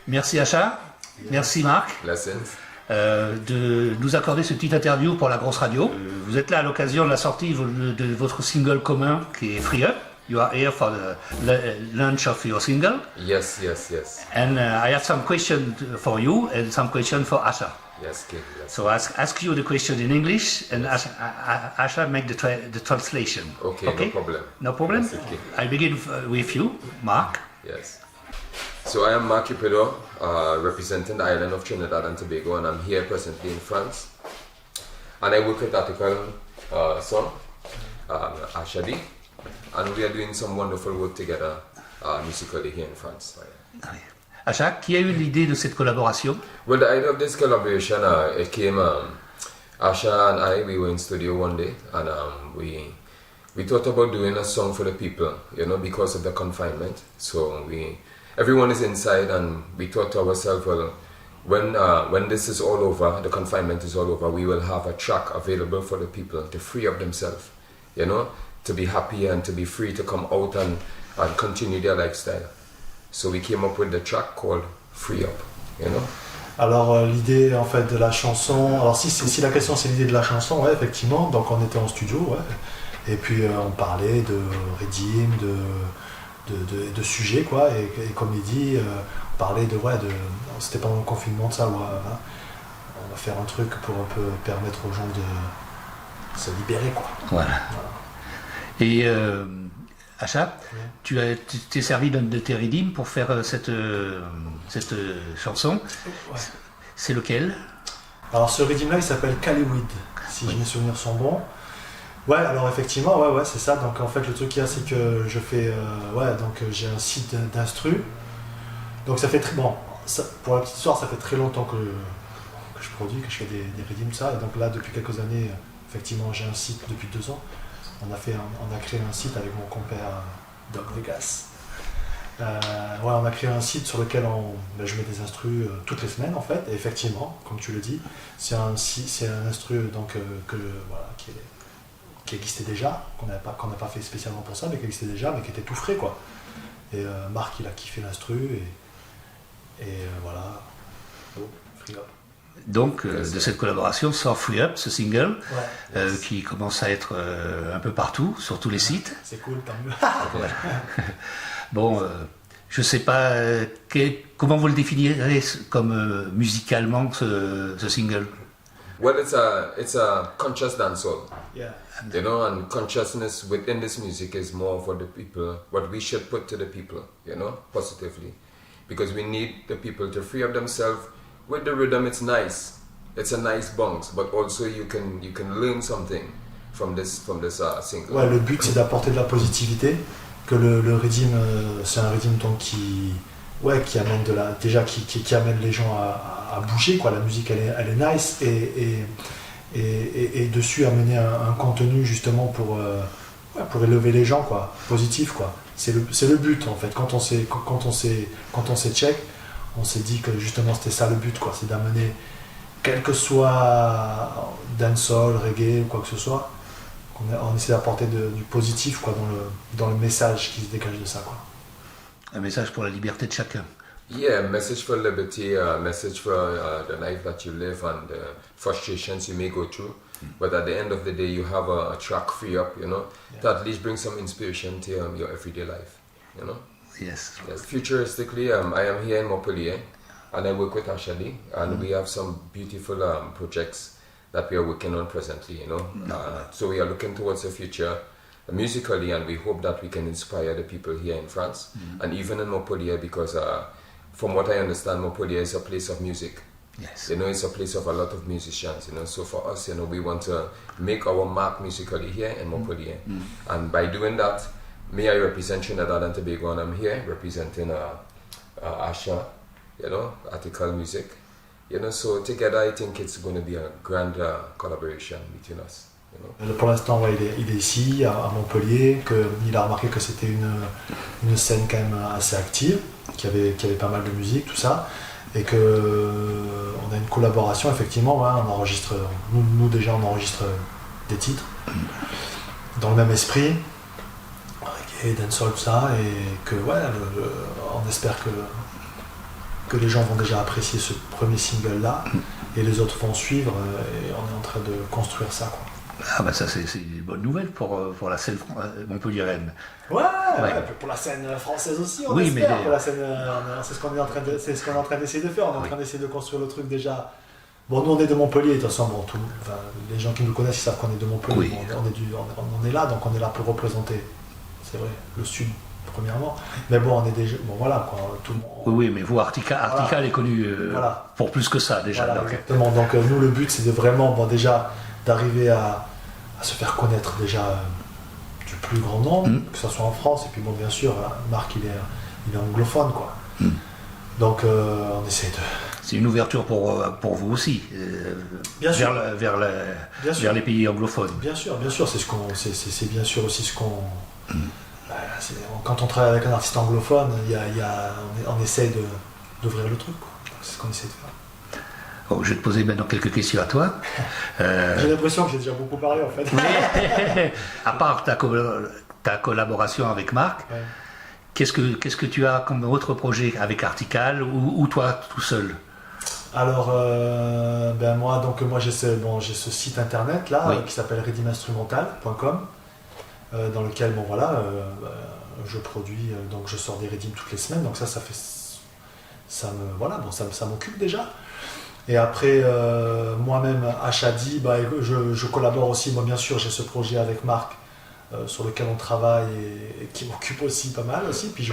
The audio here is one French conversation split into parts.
Merci Acha, merci Marc de nous accorder ce petit interview pour la grosse radio. Vous êtes là à l'occasion de la sortie de votre single commun qui est Free Up. You are here for the launch of your single. Yes. And I have some questions for you and some questions for Asha. Yes, okay. Yes. So I ask you the question in English and Asha make the translation. Okay, no problem. No problem? Yes, okay. I begin with you, Mark. Yes. So I am Mark Cupido, representing the island of Trinidad and Tobago, and I'm here presently in France. And I work with Article Song, Ashadi, and we are doing some wonderful work together musically here in France. Asha, qui a eu l'idée de cette collaboration? Well, the idea of this collaboration, it came, Asha and I, we were in studio one day, and we thought about doing a song for the people, you know, because of the confinement. So everyone is inside, and we thought to ourselves, well, when this is all over, the confinement is all over, we will have a track available for the people to free up themselves, you know, to be happy and to be free to come out and continue their lifestyle. So we came up with the track called Free Up, you know. Alors l'idée en fait de la chanson, alors si la question c'est l'idée de la chanson, ouais effectivement, donc on était en studio, ouais, et puis on parlait de Redeem, de sujets quoi, et comme il dit, on parlait c'était pendant le confinement de ça, on va faire un truc pour un peu permettre aux gens de se libérer quoi. Voilà. Et Asha, tu t'es servi d'un de tes Redeem pour faire cette chanson. Ouais. C'est lequel? Alors ce Redeem là il s'appelle Caliweed, si mes souvenirs sont bons. Ouais, alors effectivement, ouais, c'est ça. Donc en fait le truc qu'il y a c'est que je fais, donc j'ai un site d'instru. Donc ça fait très bon. Pour la petite histoire, ça fait très longtemps que je produis, que je fais des Redeem ça. Et donc là depuis quelques années, effectivement j'ai un site depuis 2 ans. On a créé un site avec mon compère Doc Vegas. On a créé un site sur lequel je mets des instrus toutes les semaines en fait. Et effectivement, comme tu le dis, c'est un instru donc, qui existait déjà, qu'on n'a pas fait spécialement pour ça, mais qui existait déjà, mais qui était tout frais quoi. Et Marc il a kiffé l'instru et voilà. Free Up. Donc, de cette collaboration sort Free Up, ce single, qui commence à être un peu partout, sur tous les sites. C'est cool, tant mieux. Bon, je sais pas, comment vous le définirez comme musicalement, ce single? Well, it's a conscious dancehall. Yeah. You know, and consciousness within this music is more for the people, what we should put to the people, you know, positively. Because we need the people to free up themselves. With the rhythm, it's nice. It's a nice bounce, but also you can learn something from this single. Ouais, le but c'est d'apporter de la positivité, que le Redeem, c'est un Redeem donc qui amène qui amène les gens à bouger quoi. La musique elle est nice et dessus amener un contenu justement pour élever les gens quoi, positif quoi. C'est le but en fait. Quand on s'est check, on s'est dit que justement c'était ça le but quoi, c'est d'amener quel que soit dancehall, reggae ou quoi que ce soit, on essaie d'apporter du positif quoi dans le message qui se dégage de ça quoi. Un message pour la liberté de chacun. Yeah, message for liberty, message for the life that you live and the frustrations you may go through. But at the end of the day, you have a track Free Up, you know, to at least bring some inspiration to your everyday life, you know. Yes. Futuristically, I am here in Montpellier, and I work with Ashadi, and we have some beautiful projects that we are working on presently, you know. So we are looking towards the future musically, and we hope that we can inspire the people here in France, and even in Montpellier, because from what I understand, Montpellier is a place of music. Yes. You know, it's a place of a lot of musicians, you know. So for us, you know, we want to make our mark musically here in Montpellier, and by doing that, me, I represent Trinidad and Tobago, and I'm here representing Asha, you know, Article Music. You know, so together I think it's going to be a grand collaboration between us. You know. Pour l'instant, il est ici, à Montpellier, il a remarqué que c'était une scène quand même assez active, qu'il y avait pas mal de musique, tout ça, et qu'on a une collaboration, effectivement, on enregistre, nous déjà on enregistre des titres, dans le même esprit, reggae, dancehall, tout ça, et que on espère que que les gens vont déjà apprécier ce premier single-là, et les autres vont suivre, et on est en train de construire ça, quoi. Ah bah ça c'est une bonne nouvelle pour la scène montpelliéraine. Ouais, Ouais. pour la scène française aussi, on Oui, espère. mais- Pour la scène, c'est ce qu'on est en train d'essayer de faire. On est en Oui. train d'essayer de construire le truc déjà. Bon, nous on est de Montpellier, de toute façon, bon, enfin, les gens qui nous connaissent ils savent qu'on est de Montpellier. Oui. Bon, on est là, donc on est là pour représenter, c'est vrai, le Sud premièrement. Mais bon, on est déjà, bon voilà quoi, tout le monde. Oui, mais vous, Artical est connu Voilà. pour plus que ça déjà. Voilà, donc. exactement. Donc nous le but c'est de vraiment, bon déjà d'arriver à se faire connaître déjà du plus grand nombre, que ce soit en France, et puis bon bien sûr, Marc il est anglophone quoi. Donc on essaie de. C'est une ouverture pour vous aussi, Bien sûr. Bien sûr. vers les pays anglophones. Bien sûr, c'est bien sûr aussi ce qu'on. Quand on travaille avec un artiste anglophone, on essaie d'ouvrir le truc quoi. Donc, c'est ce qu'on essaie de faire. Bon, je vais te poser maintenant quelques questions à toi. J'ai l'impression que j'ai déjà beaucoup parlé en fait. Mais, à part ta collaboration avec Marc, Ouais. qu'est-ce que tu as comme autre projet avec Artical ou toi tout seul? Alors, moi j'ai ce site internet là Oui. qui s'appelle readiminstrumental.com dans lequel je produis, donc je sors des readims toutes les semaines, donc ça m'occupe déjà. Et après moi-même HAD, je collabore aussi, moi bien sûr j'ai ce projet avec Marc sur lequel on travaille et qui m'occupe aussi pas mal aussi. Puis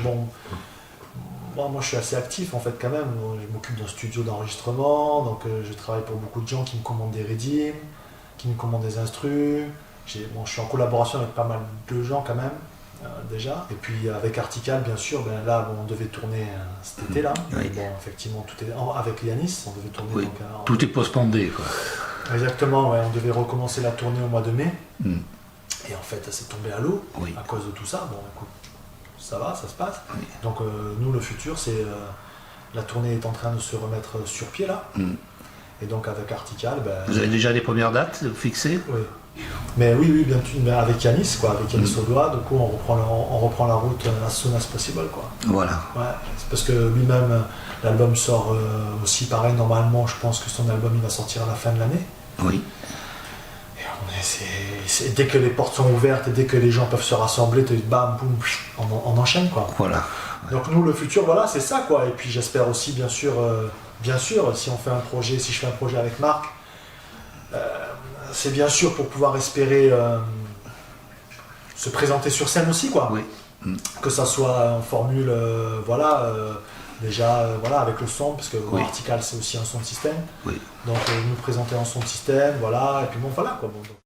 moi je suis assez actif en fait quand même, je m'occupe d'un studio d'enregistrement, donc je travaille pour beaucoup de gens qui me commandent des readims, qui me commandent des instrus. Je suis en collaboration avec pas mal de gens quand même déjà. Et puis avec Artical bien sûr, on devait tourner cet été là. Oui. Bon, effectivement avec Yanis, on devait tourner Oui. donc, Tout est postpondé, quoi. exactement, ouais, on devait recommencer la tournée au mois de mai. Mm. Et en fait, c'est tombé à l'eau Oui. à cause de tout ça. Bon, écoute, ça va, ça se passe. Oui. Donc, nous, le futur, c'est. La tournée est en train de se remettre sur pied là. Mm. Et donc, avec Artical, Vous avez déjà des premières dates fixées? oui. Mais oui, bien sûr, mais avec Yanis, quoi, avec Yanis au doigt, du coup, on reprend la route as soon as possible, quoi. Voilà. Ouais, c'est parce que lui-même, l'album sort aussi pareil, normalement, je pense que son album, il va sortir à la fin de l'année. Oui. Dès que les portes sont ouvertes et dès que les gens peuvent se rassembler, bam, boum, on enchaîne quoi. Voilà. Donc nous le futur voilà c'est ça quoi. Et puis j'espère aussi bien sûr si je fais un projet avec Marc, c'est bien sûr pour pouvoir espérer se présenter sur scène aussi quoi. Oui. Que ça soit en formule avec le son parce que Oui. Artical c'est aussi un son de système. Oui. Donc nous présenter en son de système voilà et puis bon voilà quoi. Bon, donc,